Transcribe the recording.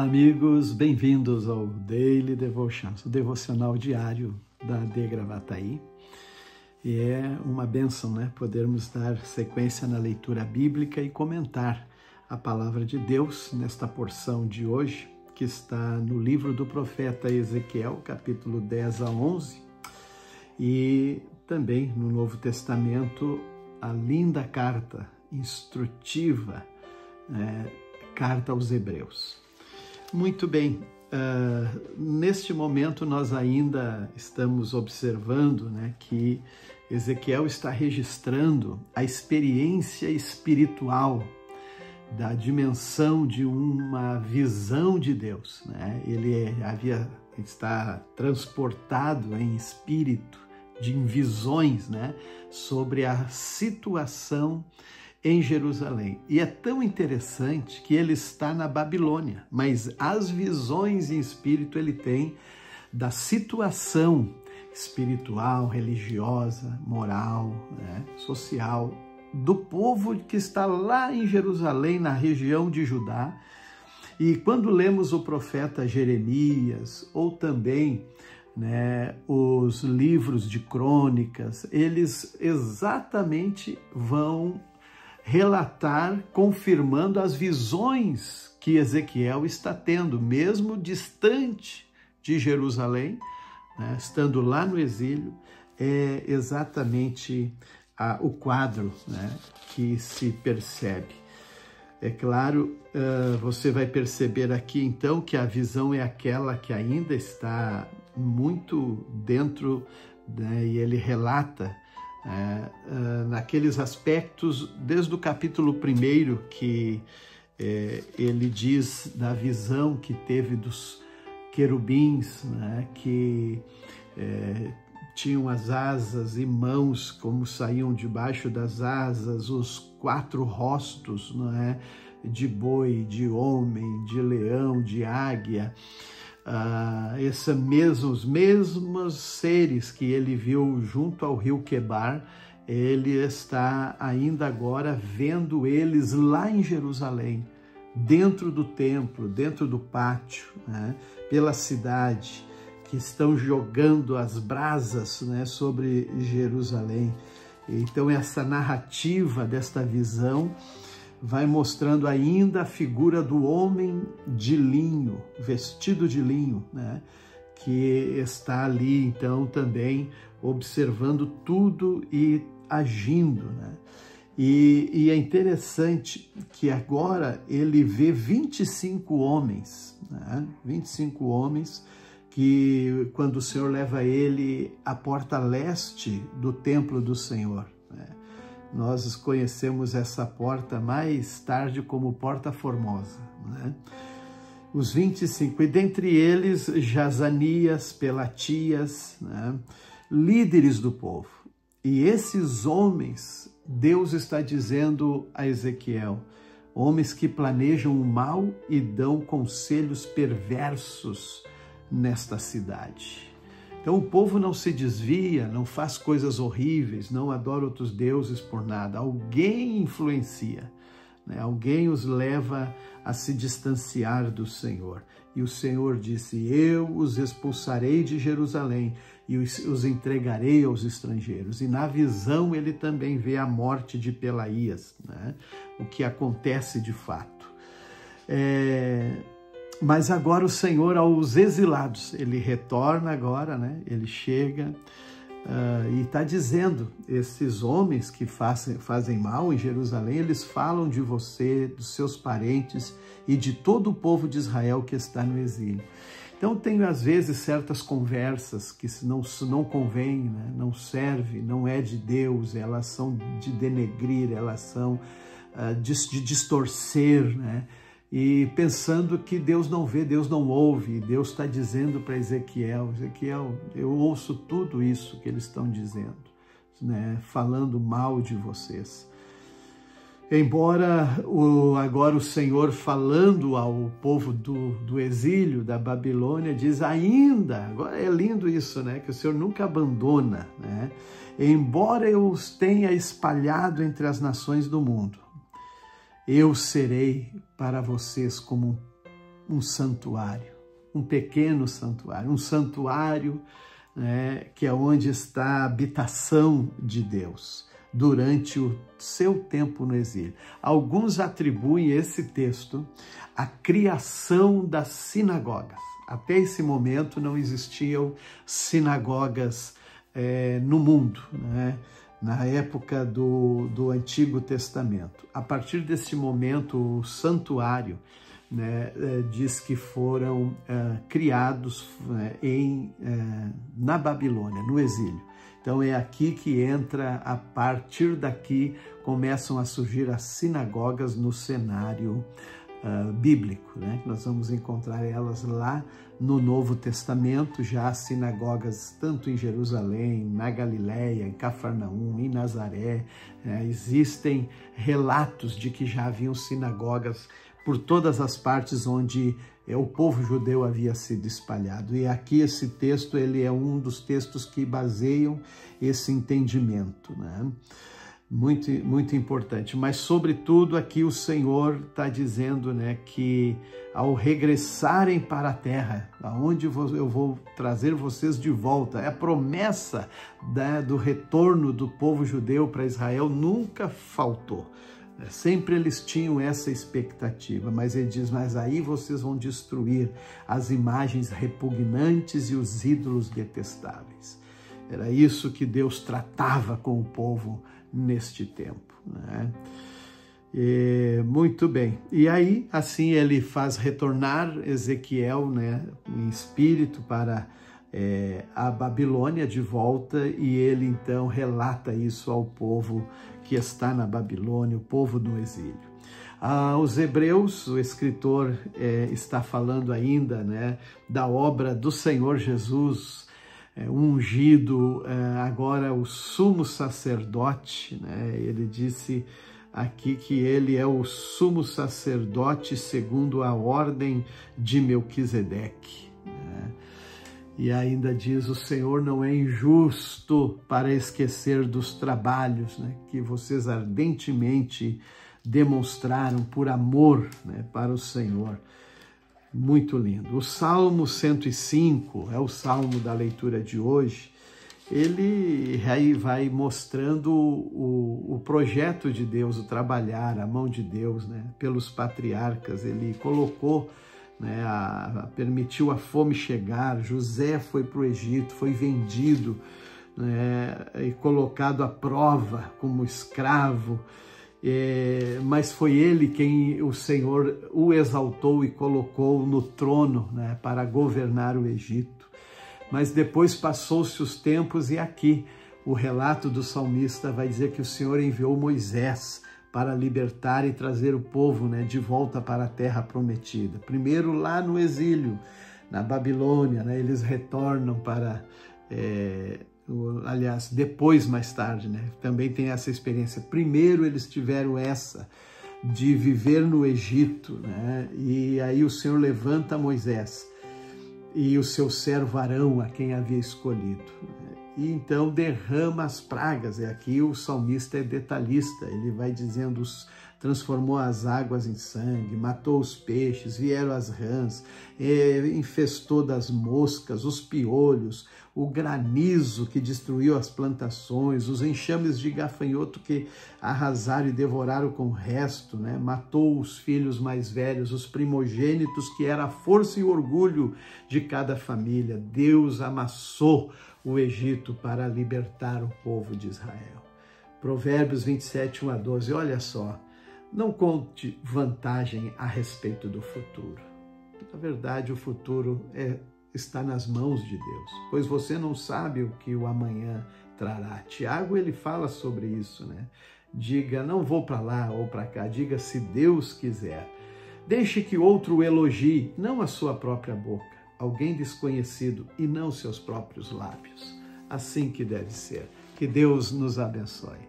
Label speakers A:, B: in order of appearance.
A: amigos, bem-vindos ao Daily Devotions, o devocional diário da AD Gravataí. E é uma bênção, né, podermos dar sequência na leitura bíblica e comentar a palavra de Deus nesta porção de hoje, que está no livro do profeta Ezequiel, capítulo 10 a 11, e também no Novo Testamento, a linda carta instrutiva, carta aos Hebreus. Muito bem, neste momento nós ainda estamos observando, que Ezequiel está registrando a experiência espiritual da dimensão de uma visão de Deus. Ele está transportado em espírito, em visões, sobre a situação em Jerusalém. E é tão interessante que ele está na Babilônia, mas as visões em espírito ele tem da situação espiritual, religiosa, moral, social, do povo que está lá em Jerusalém, na região de Judá. E quando lemos o profeta Jeremias, ou também os livros de crônicas, eles exatamente vão relatar, confirmando as visões que Ezequiel está tendo, mesmo distante de Jerusalém, estando lá no exílio, é exatamente o quadro que se percebe. É claro, você vai perceber aqui então que a visão é aquela que ainda está muito dentro, e ele relata naqueles aspectos, desde o capítulo 1, que ele diz da visão que teve dos querubins, que tinham as asas e mãos como saíam debaixo das asas, os 4 rostos, de boi, de homem, de leão, de águia. Os mesmos seres que ele viu junto ao rio Quebar, ele está ainda agora vendo eles lá em Jerusalém, dentro do templo, dentro do pátio, pela cidade, que estão jogando as brasas sobre Jerusalém. Então essa narrativa desta visão vai mostrando ainda a figura do homem de linho, vestido de linho, que está ali, então, também observando tudo e agindo. E é interessante que agora ele vê 25 homens, 25 homens que, quando o Senhor leva ele à porta leste do templo do Senhor, nós conhecemos essa porta mais tarde como Porta Formosa, Os 25, e dentre eles Jazanias, Pelatias, líderes do povo. E esses homens, Deus está dizendo a Ezequiel, homens que planejam o mal e dão conselhos perversos nesta cidade. Então o povo não se desvia, não faz coisas horríveis, não adora outros deuses por nada. Alguém influencia, alguém os leva a se distanciar do Senhor. E o Senhor disse, eu os expulsarei de Jerusalém e os entregarei aos estrangeiros. E na visão ele também vê a morte de Pelaías, o que acontece de fato. Mas agora o Senhor aos exilados, ele retorna agora, ele chega e está dizendo, esses homens que fazem mal em Jerusalém, eles falam de você, dos seus parentes e de todo o povo de Israel que está no exílio. Então tem às vezes certas conversas que não convêm, não servem, não é de Deus, elas são de denegrir, elas são de distorcer, e pensando que Deus não vê, Deus não ouve. Deus está dizendo para Ezequiel, eu ouço tudo isso que eles estão dizendo, falando mal de vocês. Embora agora o Senhor falando ao povo do exílio, da Babilônia, diz ainda, agora é lindo isso, que o Senhor nunca abandona, embora eu os tenha espalhado entre as nações do mundo, eu serei para vocês como um santuário, um pequeno santuário, um santuário, né, que é onde está a habitação de Deus durante o seu tempo no exílio. Alguns atribuem esse texto à criação das sinagogas. Até esse momento não existiam sinagogas no mundo, né? Na época do Antigo Testamento. A partir desse momento, o santuário, né, diz que foram criados na Babilônia, no exílio. Então é aqui que entra, a partir daqui começam a surgir as sinagogas no cenário bíblico, né? Nós vamos encontrar elas lá no Novo Testamento, já as sinagogas tanto em Jerusalém, na Galileia, em Cafarnaum, em Nazaré. Existem relatos de que já haviam sinagogas por todas as partes onde o povo judeu havia sido espalhado. E aqui esse texto, ele é um dos textos que baseiam esse entendimento, né? Muito, muito importante. Mas, sobretudo, aqui o Senhor está dizendo, né, que ao regressarem para a terra, aonde eu vou trazer vocês de volta, a promessa do retorno do povo judeu para Israel nunca faltou. Sempre eles tinham essa expectativa, mas ele diz, mas aí vocês vão destruir as imagens repugnantes e os ídolos detestáveis. Era isso que Deus tratava com o povo neste tempo, né? Muito bem. E aí, assim, ele faz retornar Ezequiel, né, em espírito para a Babilônia de volta, e ele então relata isso ao povo que está na Babilônia, o povo do exílio. Os Hebreus, o escritor está falando ainda, né, da obra do Senhor Jesus, ungido agora o sumo sacerdote, né? Ele disse aqui que ele é o sumo sacerdote segundo a ordem de Melquisedeque, né? E ainda diz, o Senhor não é injusto para esquecer dos trabalhos, né, que vocês ardentemente demonstraram por amor, né, para o Senhor. Muito lindo. O Salmo 105 é o salmo da leitura de hoje. Ele aí vai mostrando o projeto de Deus, o trabalhar, a mão de Deus, né, pelos patriarcas. Ele colocou, né, permitiu a fome chegar. José foi para o Egito, foi vendido, né, e colocado à prova como escravo. Mas foi ele quem o Senhor o exaltou e colocou no trono, né, para governar o Egito. Mas depois passou-se os tempos, e aqui o relato do salmista vai dizer que o Senhor enviou Moisés para libertar e trazer o povo, né, de volta para a terra prometida. Primeiro lá no exílio, na Babilônia, né, eles retornam para... aliás, depois, mais tarde, né, também tem essa experiência. Primeiro eles tiveram essa de viver no Egito, né, e aí o Senhor levanta Moisés e o seu servo Arão, a quem havia escolhido, e então derrama as pragas. E aqui o salmista é detalhista, ele vai dizendo, transformou as águas em sangue, matou os peixes, vieram as rãs, infestou das moscas, os piolhos, o granizo que destruiu as plantações, os enxames de gafanhoto que arrasaram e devoraram com o resto, né? Matou os filhos mais velhos, os primogênitos, que era a força e o orgulho de cada família. Deus amassou o Egito para libertar o povo de Israel. Provérbios 27, 1 a 12, olha só. Não conte vantagem a respeito do futuro. Na verdade, o futuro está nas mãos de Deus, pois você não sabe o que o amanhã trará. Tiago, ele fala sobre isso, né? Diga, não vou para lá ou para cá, diga se Deus quiser. Deixe que outro o elogie, não a sua própria boca, alguém desconhecido e não seus próprios lábios. Assim que deve ser. Que Deus nos abençoe.